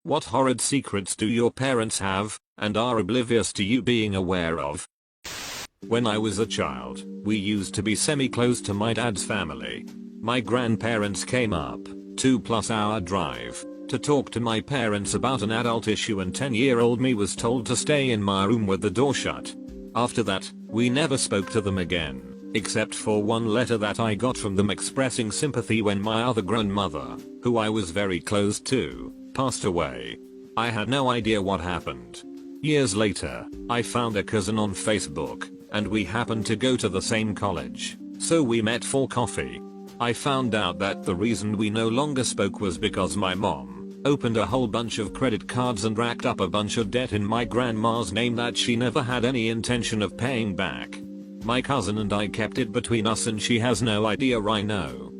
What horrid secrets do your parents have, and are oblivious to you being aware of? When I was a child, we used to be semi-close to my dad's family. My grandparents came up, 2+ hour drive, to talk to my parents about an adult issue, and 10-year-old me was told to stay in my room with the door shut. After that, we never spoke to them again, except for one letter that I got from them expressing sympathy when my other grandmother, who I was very close to, passed away. I had no idea what happened. Years later, I found a cousin on Facebook, and we happened to go to the same college, so we met for coffee. I found out that the reason we no longer spoke was because my mom opened a whole bunch of credit cards and racked up a bunch of debt in my grandma's name that she never had any intention of paying back. My cousin and I kept it between us, and she has no idea I know.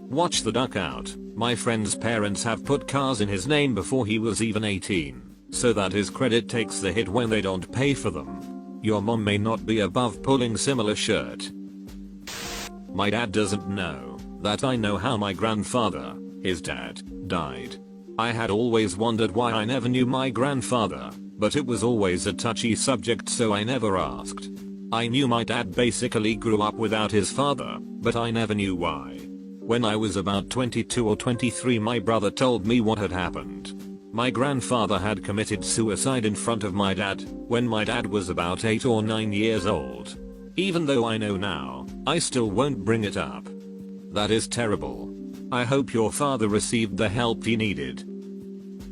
Watch the duck out. My friend's parents have put cars in his name before he was even 18, so that his credit takes the hit when they don't pay for them. Your mom may not be above pulling similar shirt. My dad doesn't know that I know how my grandfather, his dad, died. I had always wondered why I never knew my grandfather, but it was always a touchy subject, so I never asked. I knew my dad basically grew up without his father, but I never knew why. When I was about 22 or 23, my brother told me what had happened. My grandfather had committed suicide in front of my dad when my dad was about 8 or 9 years old. Even though I know now, I still won't bring it up. That is terrible. I hope your father received the help he needed.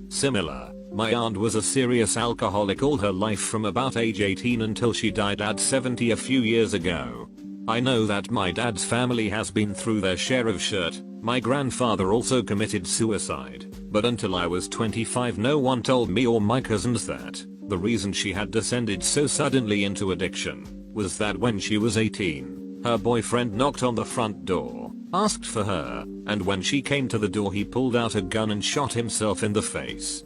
Similar, my aunt was a serious alcoholic all her life from about age 18 until she died at 70 a few years ago. I know that my dad's family has been through their share of shit. My grandfather also committed suicide, but until I was 25 no one told me or my cousins that the reason she had descended so suddenly into addiction was that when she was 18, her boyfriend knocked on the front door, asked for her, and when she came to the door he pulled out a gun and shot himself in the face.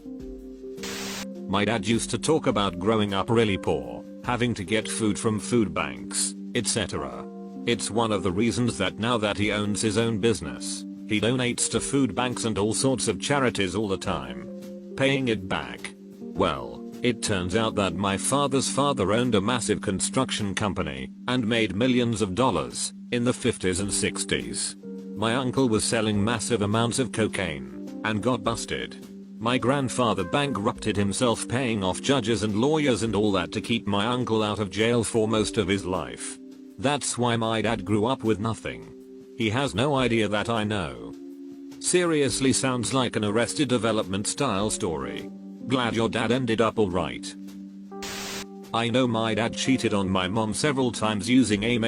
My dad used to talk about growing up really poor, having to get food from food banks, etc. It's one of the reasons that now that he owns his own business, he donates to food banks and all sorts of charities all the time. Paying it back. Well, it turns out that my father's father owned a massive construction company and made millions of dollars in the 50s and 60s. My uncle was selling massive amounts of cocaine and got busted. My grandfather bankrupted himself paying off judges and lawyers and all that to keep my uncle out of jail for most of his life. That's why my dad grew up with nothing. He has no idea that I know. Seriously, sounds like an Arrested Development style story. Glad your dad ended up alright. I know my dad cheated on my mom several times using AIM.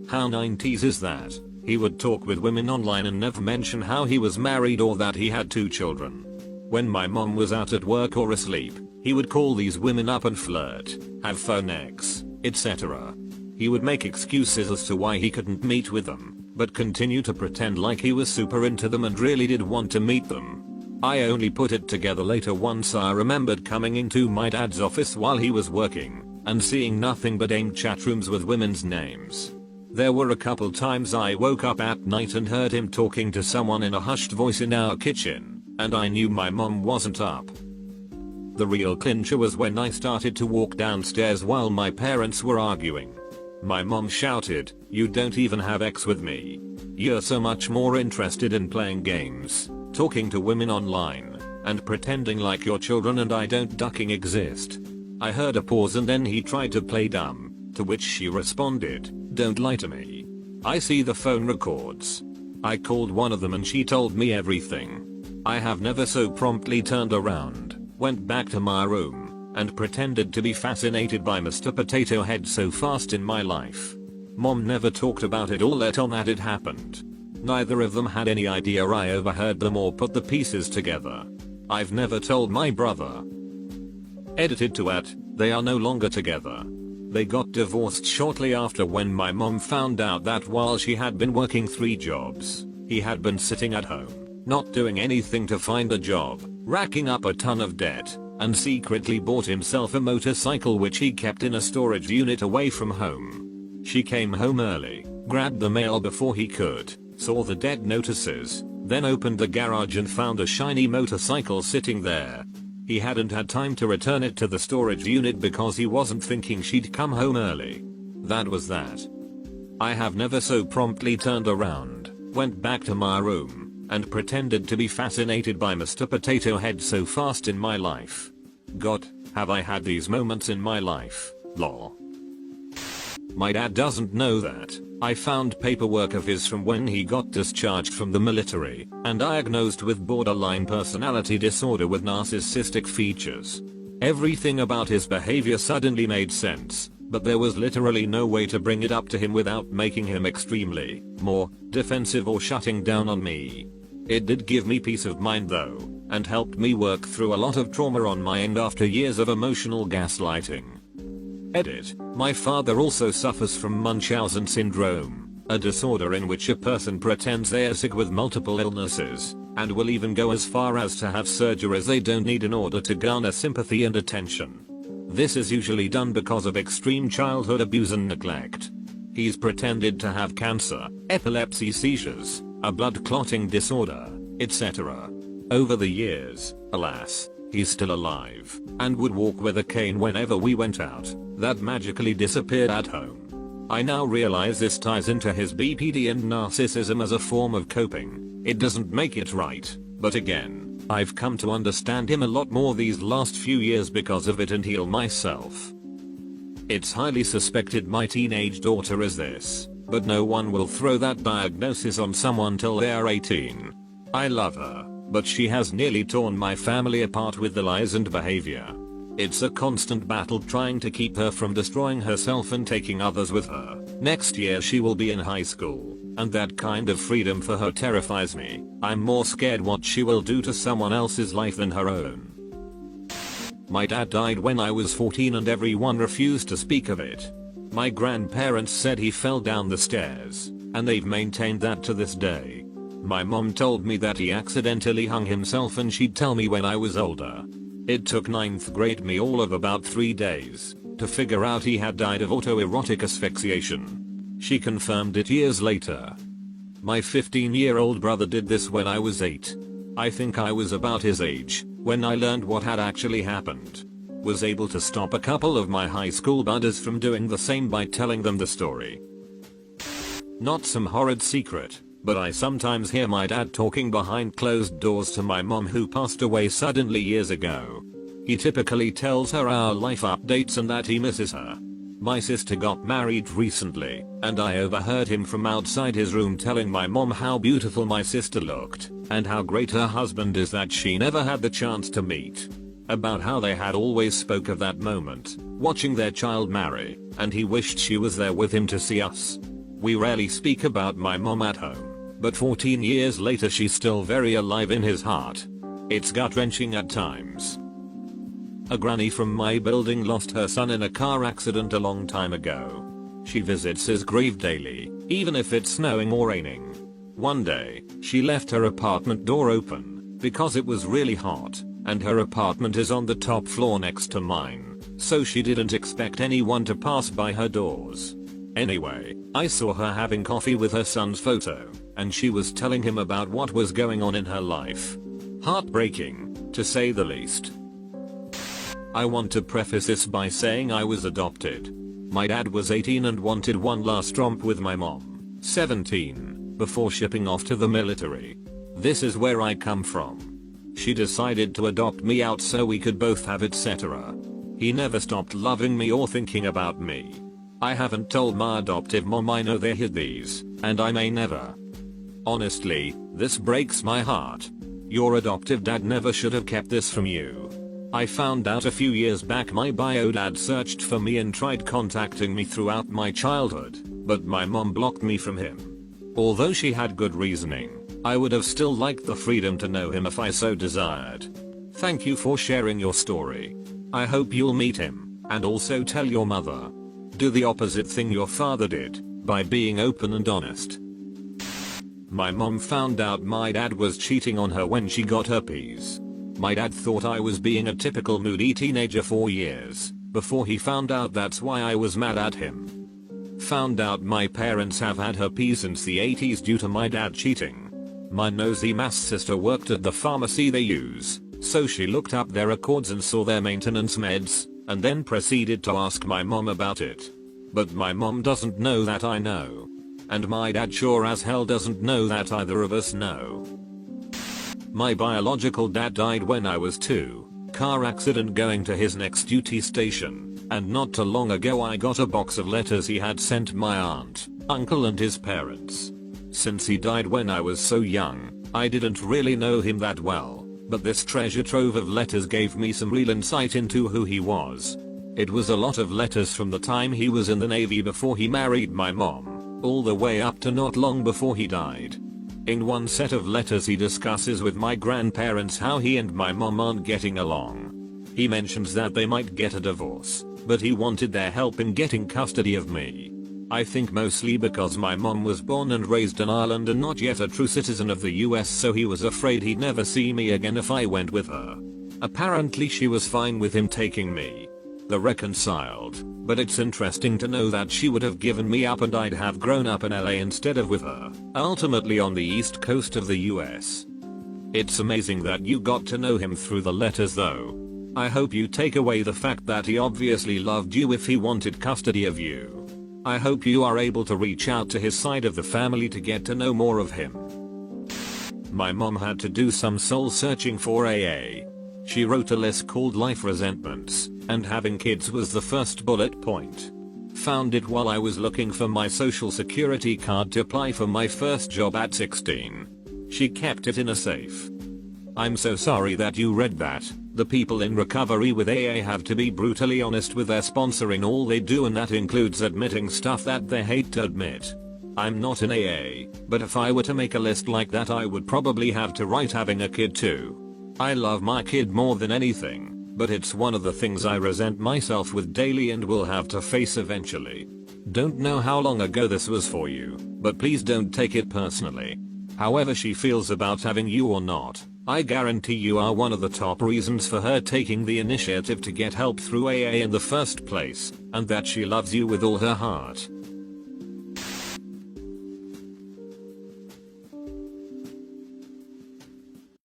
How 90s is that? He would talk with women online and never mention how he was married or that he had 2 children. When my mom was out at work or asleep, he would call these women up and flirt, have phone sex, etc. He would make excuses as to why he couldn't meet with them, but continue to pretend like he was super into them and really did want to meet them. I only put it together later once I remembered coming into my dad's office while he was working and seeing nothing but AIM chat rooms with women's names. There were a couple times I woke up at night and heard him talking to someone in a hushed voice in our kitchen, and I knew my mom wasn't up. The real clincher was when I started to walk downstairs while my parents were arguing. My mom shouted, "You don't even have ex with me. You're so much more interested in playing games, talking to women online, and pretending like your children and I don't ducking exist." I heard a pause and then he tried to play dumb, to which she responded, "Don't lie to me. I see the phone records." I called one of them and she told me everything. I have never so promptly turned around, went back to my room, and pretended to be fascinated by Mr. Potato Head so fast in my life. Mom never talked about it or let on that it happened. Neither of them had any idea I overheard them or put the pieces together. I've never told my brother. Edited to at, they are no longer together. They got divorced shortly after when my mom found out that while she had been working 3 jobs, he had been sitting at home, not doing anything to find a job, racking up a ton of debt, and secretly bought himself a motorcycle which he kept in a storage unit away from home. She came home early, grabbed the mail before he could, saw the debt notices, Then opened the garage and found a shiny motorcycle sitting there. He hadn't had time to return it to the storage unit because he wasn't thinking she'd come home early. That was that. I have never so promptly turned around, went back to my room, and pretended to be fascinated by Mr. Potato Head so fast in my life. God, have I had these moments in my life, lol. My dad doesn't know that I found paperwork of his from when he got discharged from the military and diagnosed with borderline personality disorder with narcissistic features. Everything about his behavior suddenly made sense, but there was literally no way to bring it up to him without making him extremely more defensive or shutting down on me. It did give me peace of mind though, and helped me work through a lot of trauma on my end after years of emotional gaslighting. Edit. My father also suffers from Munchausen syndrome, a disorder in which a person pretends they are sick with multiple illnesses, and will even go as far as to have surgeries they don't need in order to garner sympathy and attention. This is usually done because of extreme childhood abuse and neglect. He's pretended to have cancer, epilepsy, seizures, a blood clotting disorder, etc. Over the years, alas, he's still alive, and would walk with a cane whenever we went out, that magically disappeared at home. I now realize this ties into his BPD and narcissism as a form of coping. It doesn't make it right, but again, I've come to understand him a lot more these last few years because of it and heal myself. It's highly suspected my teenage daughter is this, but no one will throw that diagnosis on someone till they are 18. I love her, but she has nearly torn my family apart with the lies and behavior. It's a constant battle trying to keep her from destroying herself and taking others with her. Next year she will be in high school, and that kind of freedom for her terrifies me. I'm more scared what she will do to someone else's life than her own. My dad died when I was 14 and everyone refused to speak of it. My grandparents said he fell down the stairs, and they've maintained that to this day. My mom told me that he accidentally hung himself and she'd tell me when I was older. It took 9th grade me all of about 3 days to figure out he had died of autoerotic asphyxiation. She confirmed it years later. My 15-year-old brother did this when I was 8. I think I was about his age when I learned what had actually happened. Was able to stop a couple of my high school buddies from doing the same by telling them the story. Not some horrid secret, but I sometimes hear my dad talking behind closed doors to my mom who passed away suddenly years ago. He typically tells her our life updates and that he misses her. My sister got married recently, and I overheard him from outside his room telling my mom how beautiful my sister looked, and how great her husband is that she never had the chance to meet. About how they had always spoke of that moment, watching their child marry, and he wished she was there with him to see us. We rarely speak about my mom at home, but 14 years later she's still very alive in his heart. It's gut-wrenching at times. A granny from my building lost her son in a car accident a long time ago. She visits his grave daily, even if it's snowing or raining. One day, she left her apartment door open, because it was really hot, and her apartment is on the top floor next to mine, so she didn't expect anyone to pass by her doors. Anyway, I saw her having coffee with her son's photo, and she was telling him about what was going on in her life. Heartbreaking, to say the least. I want to preface this by saying I was adopted. My dad was 18 and wanted one last romp with my mom, 17, before shipping off to the military. This is where I come from. She decided to adopt me out so we could both have etc. He never stopped loving me or thinking about me. I haven't told my adoptive mom I know they hid these, and I may never. Honestly, this breaks my heart. Your adoptive dad never should have kept this from you. I found out a few years back my bio dad searched for me and tried contacting me throughout my childhood, but my mom blocked me from him. Although she had good reasoning, I would have still liked the freedom to know him if I so desired. Thank you for sharing your story. I hope you'll meet him, and also tell your mother. Do the opposite thing your father did, by being open and honest. My mom found out my dad was cheating on her when she got herpes. My dad thought I was being a typical moody teenager for years, before he found out that's why I was mad at him. Found out my parents have had herpes since the 80s due to my dad cheating. My nosy maths sister worked at the pharmacy they use, so she looked up their records and saw their maintenance meds, and then proceeded to ask my mom about it. But my mom doesn't know that I know. And my dad sure as hell doesn't know that either of us know. My biological dad died when I was 2, car accident going to his next duty station, and not too long ago I got a box of letters he had sent my aunt, uncle and his parents. Since he died when I was so young, I didn't really know him that well, but this treasure trove of letters gave me some real insight into who he was. It was a lot of letters from the time he was in the Navy before he married my mom, all the way up to not long before he died. In one set of letters he discusses with my grandparents how he and my mom aren't getting along. He mentions that they might get a divorce, but he wanted their help in getting custody of me. I think mostly because my mom was born and raised in Ireland and not yet a true citizen of the US, so he was afraid he'd never see me again if I went with her. Apparently she was fine with him taking me. They're reconciled, but it's interesting to know that she would have given me up and I'd have grown up in LA instead of with her, ultimately on the east coast of the US. It's amazing that you got to know him through the letters though. I hope you take away the fact that he obviously loved you if he wanted custody of you. I hope you are able to reach out to his side of the family to get to know more of him. My mom had to do some soul searching for AA. She wrote a list called Life Resentments, and having kids was the first bullet point. Found it while I was looking for my social security card to apply for my first job at 16. She kept it in a safe. I'm so sorry that you read that. The people in recovery with AA have to be brutally honest with their sponsor in all they do, and that includes admitting stuff that they hate to admit. I'm not in AA, but if I were to make a list like that I would probably have to write having a kid too. I love my kid more than anything, but it's one of the things I resent myself with daily and will have to face eventually. Don't know how long ago this was for you, but please don't take it personally. However she feels about having you or not, I guarantee you are one of the top reasons for her taking the initiative to get help through AA in the first place, and that she loves you with all her heart.